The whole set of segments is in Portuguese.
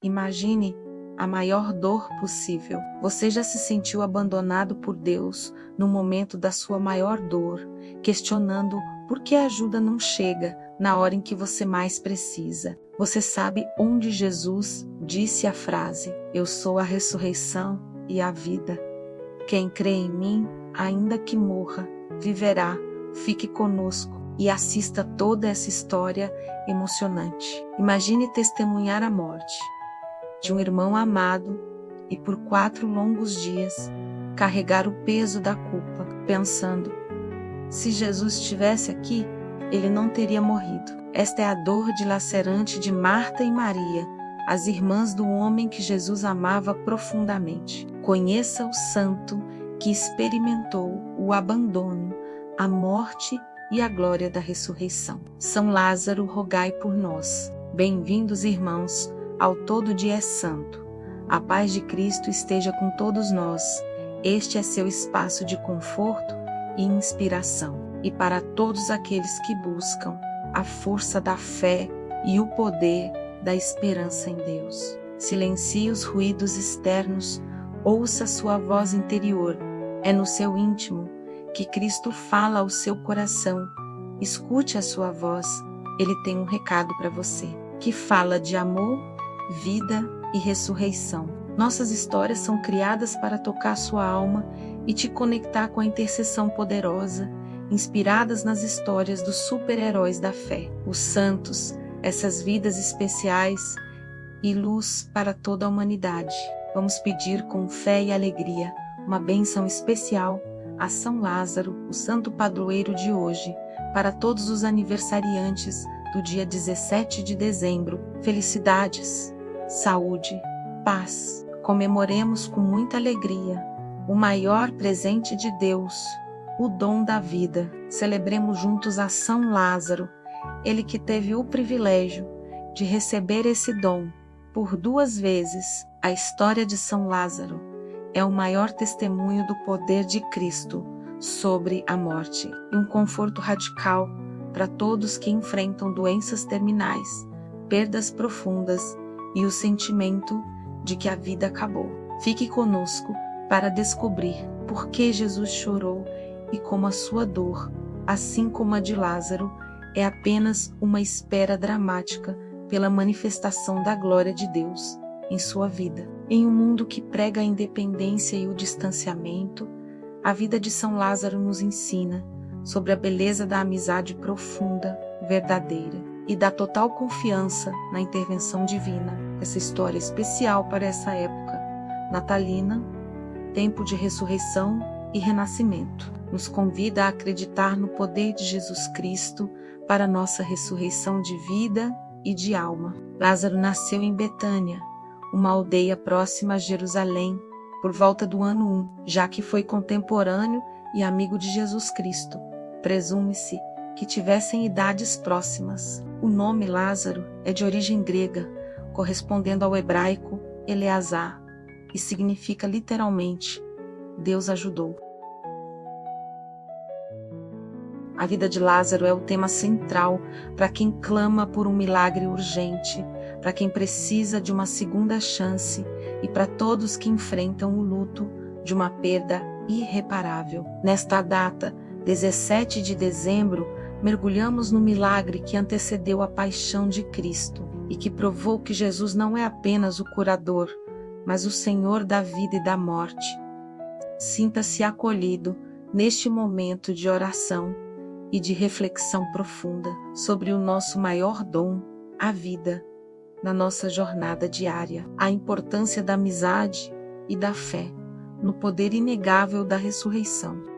Imagine a maior dor possível. Você já se sentiu abandonado por Deus no momento da sua maior dor, questionando por que a ajuda não chega na hora em que você mais precisa. Você sabe onde Jesus disse a frase: "Eu sou a ressurreição e a vida. Quem crê em mim, ainda que morra, viverá." Fique conosco e assista toda essa história emocionante. Imagine testemunhar a morte de um irmão amado e por 4 longos dias carregar o peso da culpa, pensando: se Jesus estivesse aqui, ele não teria morrido. Esta é a dor dilacerante de Marta e Maria, as irmãs do homem que Jesus amava profundamente. Conheça o santo que experimentou o abandono, a morte e a glória da ressurreição. São Lázaro, rogai por nós. Bem-vindos, irmãos, ao Todo Dia é Santo. A paz de Cristo esteja com todos nós. Este é seu espaço de conforto e inspiração. E para todos aqueles que buscam a força da fé e o poder da esperança em Deus. Silencie os ruídos externos, ouça sua voz interior. É no seu íntimo que Cristo fala ao seu coração. Escute a sua voz. Ele tem um recado para você, que fala de amor, vida e ressurreição. Nossas histórias são criadas para tocar sua alma e te conectar com a intercessão poderosa, inspiradas nas histórias dos super-heróis da fé, os santos, essas vidas especiais e luz para toda a humanidade. Vamos pedir com fé e alegria uma bênção especial a São Lázaro, o santo padroeiro de hoje, para todos os aniversariantes do dia 17 de dezembro. Felicidades, saúde, paz. Comemoremos com muita alegria o maior presente de Deus, o dom da vida. Celebremos juntos a São Lázaro, ele que teve o privilégio de receber esse dom por 2 vezes. A história de São Lázaro é o maior testemunho do poder de Cristo sobre a morte e um conforto radical para todos que enfrentam doenças terminais, perdas profundas e o sentimento de que a vida acabou. Fique conosco para descobrir por que Jesus chorou e como a sua dor, assim como a de Lázaro, é apenas uma espera dramática pela manifestação da glória de Deus em sua vida. Em um mundo que prega a independência e o distanciamento, a vida de São Lázaro nos ensina sobre a beleza da amizade profunda, verdadeira e da total confiança na intervenção divina. Essa história especial para essa época natalina, tempo de ressurreição e renascimento, nos convida a acreditar no poder de Jesus Cristo para nossa ressurreição de vida e de alma. Lázaro nasceu em Betânia, uma aldeia próxima a Jerusalém, por volta do ano 1, já que foi contemporâneo e amigo de Jesus Cristo. Presume-se que tivessem idades próximas. O nome Lázaro é de origem grega, correspondendo ao hebraico Eleazar, e significa literalmente Deus ajudou. A vida de Lázaro é o tema central para quem clama por um milagre urgente, para quem precisa de uma segunda chance e para todos que enfrentam o luto de uma perda irreparável. Nesta data, 17 de dezembro, mergulhamos no milagre que antecedeu a paixão de Cristo e que provou que Jesus não é apenas o curador, mas o Senhor da vida e da morte. Sinta-se acolhido neste momento de oração e de reflexão profunda sobre o nosso maior dom, a vida, na nossa jornada diária, a importância da amizade e da fé, no poder inegável da ressurreição.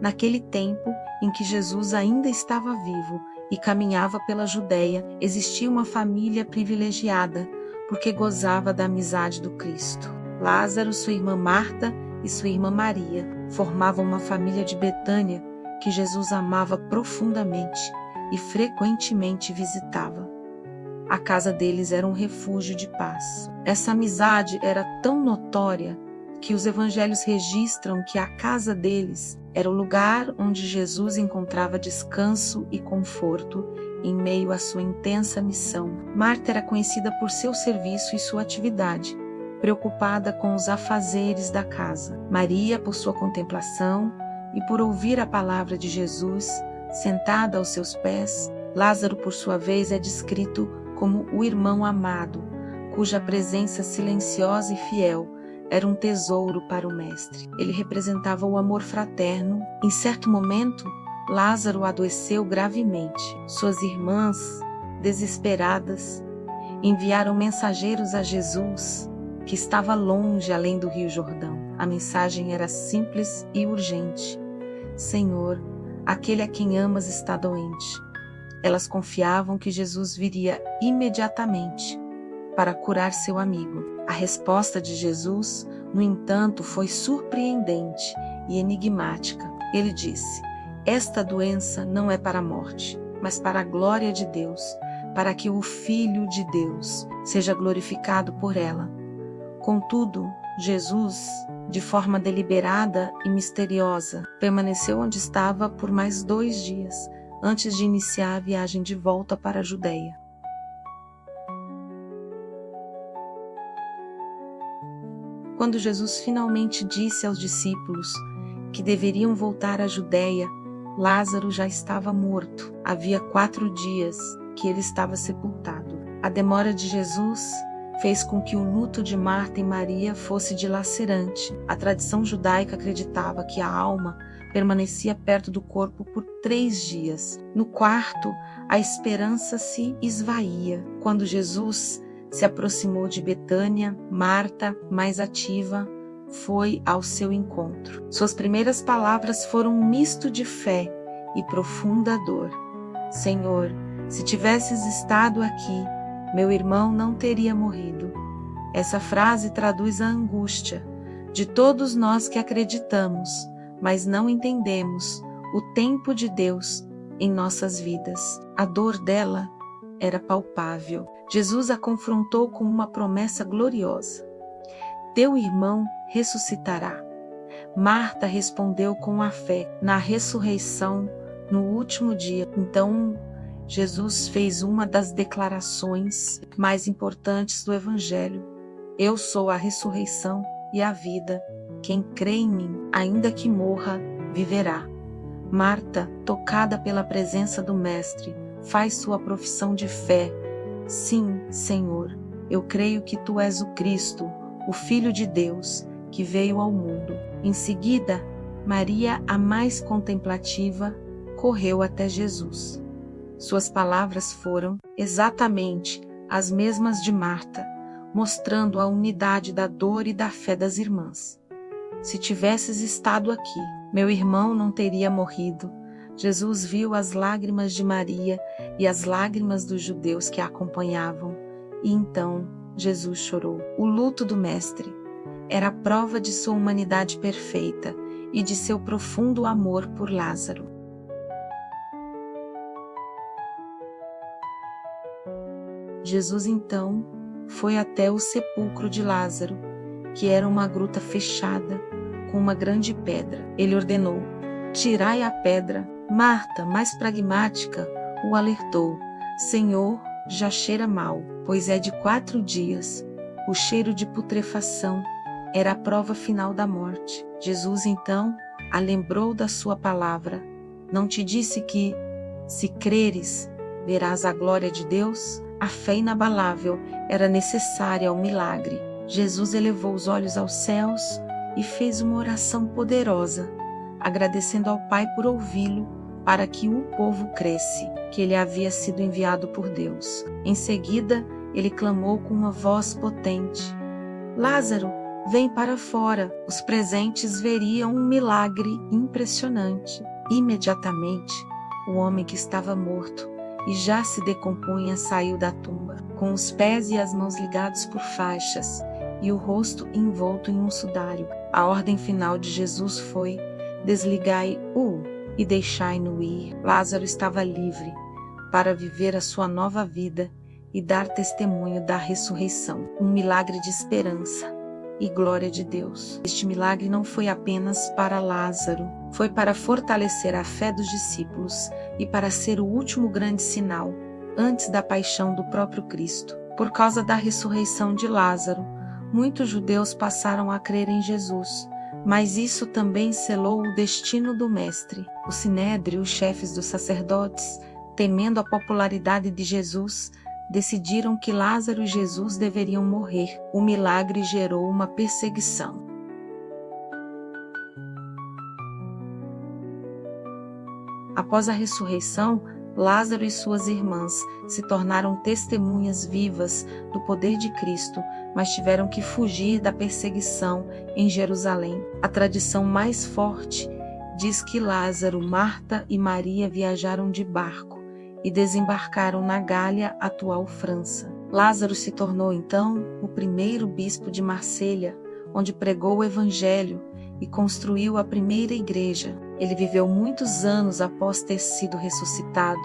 Naquele tempo em que Jesus ainda estava vivo e caminhava pela Judéia, existia uma família privilegiada, porque gozava da amizade do Cristo. Lázaro, sua irmã Marta e sua irmã Maria formavam uma família de Betânia que Jesus amava profundamente e frequentemente visitava. A casa deles era um refúgio de paz. Essa amizade era tão notória que os evangelhos registram que a casa deles Era o lugar onde Jesus encontrava descanso e conforto em meio à sua intensa missão. Marta era conhecida por seu serviço e sua atividade, preocupada com os afazeres da casa. Maria, por sua contemplação e por ouvir a palavra de Jesus, sentada aos seus pés. Lázaro, por sua vez, é descrito como o irmão amado, cuja presença silenciosa e fiel era um tesouro para o Mestre. Ele representava o amor fraterno. Em certo momento, Lázaro adoeceu gravemente. Suas irmãs, desesperadas, enviaram mensageiros a Jesus, que estava longe além do Rio Jordão. A mensagem era simples e urgente: Senhor, aquele a quem amas está doente. Elas confiavam que Jesus viria imediatamente para curar seu amigo. A resposta de Jesus, no entanto, foi surpreendente e enigmática. Ele disse: esta doença não é para a morte, mas para a glória de Deus, para que o Filho de Deus seja glorificado por ela. Contudo, Jesus, de forma deliberada e misteriosa, permaneceu onde estava por mais 2 dias, antes de iniciar a viagem de volta para a Judeia. Quando Jesus finalmente disse aos discípulos que deveriam voltar à Judeia, Lázaro já estava morto. Havia 4 dias que ele estava sepultado. A demora de Jesus fez com que o luto de Marta e Maria fosse dilacerante. A tradição judaica acreditava que a alma permanecia perto do corpo por 3 dias. No 4º, a esperança se esvaía. Quando Jesus se aproximou de Betânia, Marta, mais ativa, foi ao seu encontro. Suas primeiras palavras foram um misto de fé e profunda dor. Senhor, se tivesses estado aqui, meu irmão não teria morrido. Essa frase traduz a angústia de todos nós que acreditamos, mas não entendemos o tempo de Deus em nossas vidas. A dor dela era palpável. Jesus a confrontou com uma promessa gloriosa: teu irmão ressuscitará. Marta respondeu com a fé na ressurreição no último dia. Então, Jesus fez uma das declarações mais importantes do Evangelho: eu sou a ressurreição e a vida. Quem crê em mim, ainda que morra, viverá. Marta, tocada pela presença do Mestre, faz sua profissão de fé: sim, Senhor, eu creio que tu és o Cristo, o Filho de Deus, que veio ao mundo. Em seguida, Maria, a mais contemplativa, correu até Jesus. Suas palavras foram exatamente as mesmas de Marta, mostrando a unidade da dor e da fé das irmãs. Se tivesses estado aqui, meu irmão não teria morrido. Jesus viu as lágrimas de Maria e as lágrimas dos judeus que a acompanhavam, e então Jesus chorou. O luto do Mestre era a prova de sua humanidade perfeita e de seu profundo amor por Lázaro. Jesus então foi até o sepulcro de Lázaro, que era uma gruta fechada com uma grande pedra. Ele ordenou: tirai a pedra. Marta, mais pragmática, o alertou: Senhor, já cheira mal, pois é de 4 dias. O cheiro de putrefação era a prova final da morte. Jesus então a lembrou da sua palavra: não te disse que, se creres, verás a glória de Deus? A fé inabalável era necessária ao milagre. Jesus elevou os olhos aos céus e fez uma oração poderosa, agradecendo ao Pai por ouvi-lo, para que o povo cresce, que ele havia sido enviado por Deus. Em seguida, ele clamou com uma voz potente: Lázaro, vem para fora. Os presentes veriam um milagre impressionante. Imediatamente, o homem que estava morto e já se decompunha saiu da tumba, com os pés e as mãos ligados por faixas e o rosto envolto em um sudário. A ordem final de Jesus foi: desligai-o e deixai-no ir. Lázaro estava livre para viver a sua nova vida e dar testemunho da ressurreição, um milagre de esperança e glória de Deus. Este milagre não foi apenas para Lázaro, foi para fortalecer a fé dos discípulos e para ser o último grande sinal, antes da paixão do próprio Cristo. Por causa da ressurreição de Lázaro, muitos judeus passaram a crer em Jesus, mas isso também selou o destino do Mestre. O Sinédrio, os chefes dos sacerdotes, temendo a popularidade de Jesus, decidiram que Lázaro e Jesus deveriam morrer. O milagre gerou uma perseguição. Após a ressurreição, Lázaro e suas irmãs se tornaram testemunhas vivas do poder de Cristo, mas tiveram que fugir da perseguição em Jerusalém. A tradição mais forte diz que Lázaro, Marta e Maria viajaram de barco e desembarcaram na Gália, atual França. Lázaro se tornou então o primeiro bispo de Marselha, onde pregou o Evangelho e construiu a primeira igreja. Ele viveu muitos anos após ter sido ressuscitado,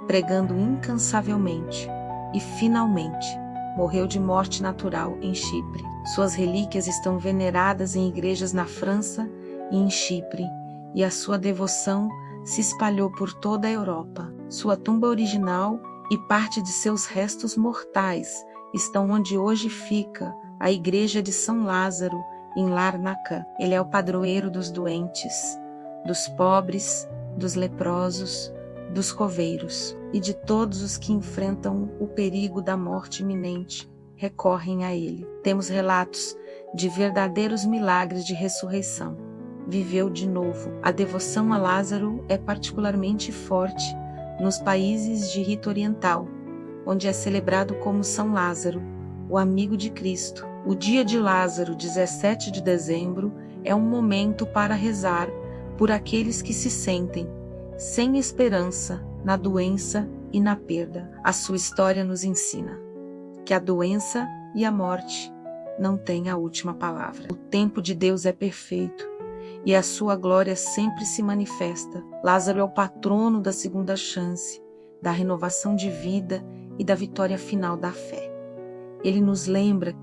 pregando incansavelmente, e finalmente morreu de morte natural em Chipre. Suas relíquias estão veneradas em igrejas na França e em Chipre, e a sua devoção se espalhou por toda a Europa. Sua tumba original e parte de seus restos mortais estão onde hoje fica a igreja de São Lázaro, em Larnaca. Ele é o padroeiro dos doentes, dos pobres, dos leprosos, dos coveiros e de todos os que enfrentam o perigo da morte iminente, recorrem a ele. Temos relatos de verdadeiros milagres de ressurreição. Viveu de novo. A devoção a Lázaro é particularmente forte nos países de rito oriental, onde é celebrado como São Lázaro, o amigo de Cristo. O dia de Lázaro, 17 de dezembro, é um momento para rezar por aqueles que se sentem sem esperança na doença e na perda. A sua história nos ensina que a doença e a morte não têm a última palavra. O tempo de Deus é perfeito e a sua glória sempre se manifesta. Lázaro é o patrono da segunda chance, da renovação de vida e da vitória final da fé. Ele nos lembra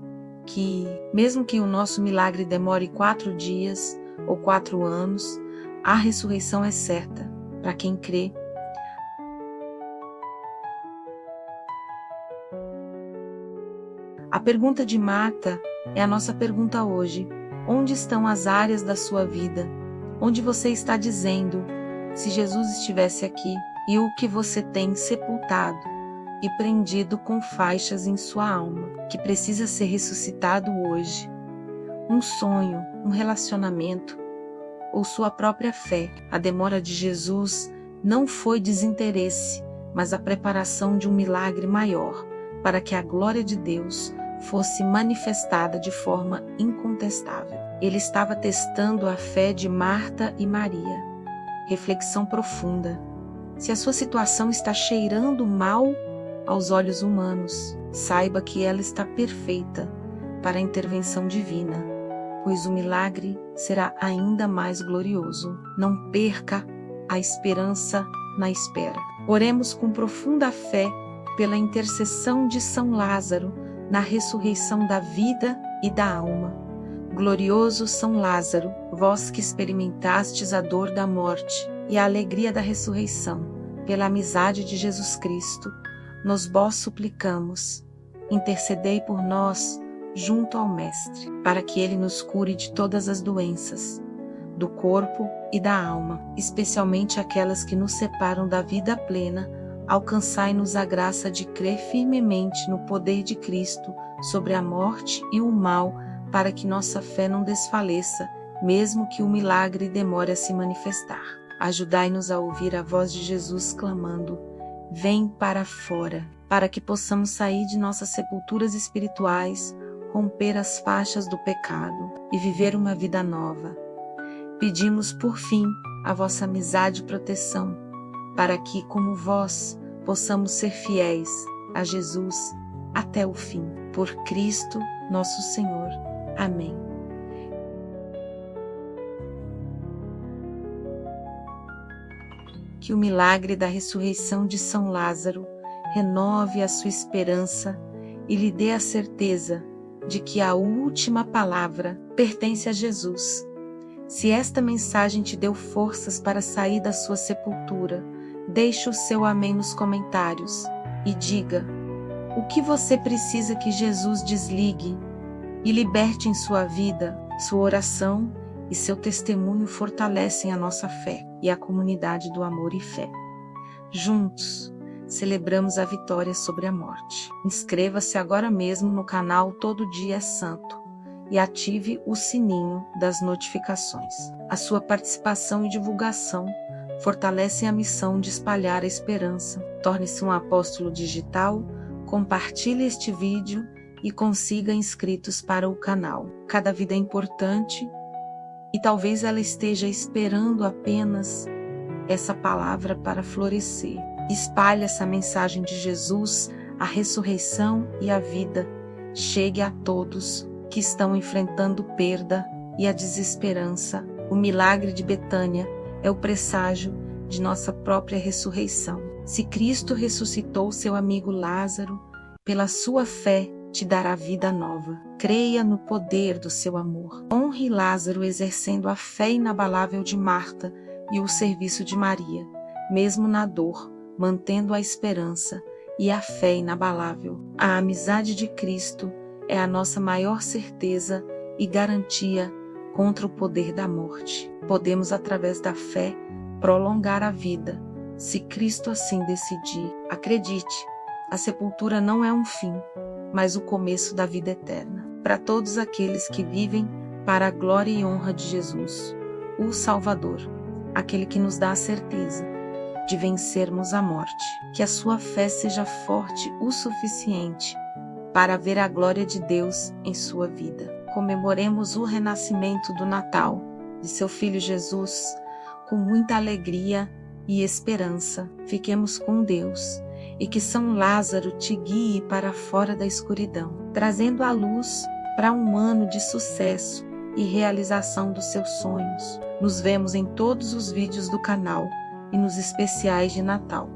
que, mesmo que o nosso milagre demore 4 dias ou 4 anos, a ressurreição é certa para quem crê. A pergunta de Marta é a nossa pergunta hoje. Onde estão as áreas da sua vida? Onde você está dizendo, se Jesus estivesse aqui, e o que você tem sepultado e prendido com faixas em sua alma, que precisa ser ressuscitado hoje? Um sonho, um relacionamento, ou sua própria fé? A demora de Jesus não foi desinteresse, mas a preparação de um milagre maior, para que a glória de Deus fosse manifestada de forma incontestável. Ele estava testando a fé de Marta e Maria. Reflexão profunda. Se a sua situação está cheirando mal aos olhos humanos, saiba que ela está perfeita para a intervenção divina, pois o milagre será ainda mais glorioso. Não perca a esperança na espera. Oremos com profunda fé pela intercessão de São Lázaro na ressurreição da vida e da alma. Glorioso São Lázaro, vós que experimentastes a dor da morte e a alegria da ressurreição, pela amizade de Jesus Cristo, nos vós suplicamos, intercedei por nós junto ao Mestre, para que ele nos cure de todas as doenças, do corpo e da alma, especialmente aquelas que nos separam da vida plena. Alcançai-nos a graça de crer firmemente no poder de Cristo sobre a morte e o mal, para que nossa fé não desfaleça, mesmo que o milagre demore a se manifestar. Ajudai-nos a ouvir a voz de Jesus clamando, vem para fora, para que possamos sair de nossas sepulturas espirituais, romper as faixas do pecado e viver uma vida nova. Pedimos, por fim, a vossa amizade e proteção, para que, como vós, possamos ser fiéis a Jesus até o fim. Por Cristo, nosso Senhor. Amém. Que o milagre da ressurreição de São Lázaro renove a sua esperança e lhe dê a certeza de que a última palavra pertence a Jesus. Se esta mensagem te deu forças para sair da sua sepultura, deixe o seu amém nos comentários e diga o que você precisa que Jesus desligue e liberte em sua vida. Sua oração e seu testemunho fortalecem a nossa fé e a comunidade do amor e fé. Juntos, celebramos a vitória sobre a morte. Inscreva-se agora mesmo no canal Todo Dia é Santo e ative o sininho das notificações. A sua participação e divulgação fortalecem a missão de espalhar a esperança. Torne-se um apóstolo digital, compartilhe este vídeo e consiga inscritos para o canal. Cada vida é importante e talvez ela esteja esperando apenas essa palavra para florescer. Espalhe essa mensagem de Jesus, a ressurreição e a vida. Chegue a todos que estão enfrentando perda e a desesperança. O milagre de Betânia é o presságio de nossa própria ressurreição. Se Cristo ressuscitou seu amigo Lázaro, pela sua fé te dará vida nova. Creia no poder do seu amor. Honre Lázaro exercendo a fé inabalável de Marta e o serviço de Maria, mesmo na dor, mantendo a esperança e a fé inabalável. A amizade de Cristo é a nossa maior certeza e garantia contra o poder da morte. Podemos, através da fé, prolongar a vida, se Cristo assim decidir. Acredite, a sepultura não é um fim, mas o começo da vida eterna. Para todos aqueles que vivem para a glória e honra de Jesus, o Salvador, aquele que nos dá a certeza de vencermos a morte. Que a sua fé seja forte o suficiente para ver a glória de Deus em sua vida. Comemoremos o renascimento do Natal de seu Filho Jesus com muita alegria e esperança. Fiquemos com Deus e que São Lázaro te guie para fora da escuridão, trazendo a luz para um ano de sucesso e realização dos seus sonhos. Nos vemos em todos os vídeos do canal e nos especiais de Natal.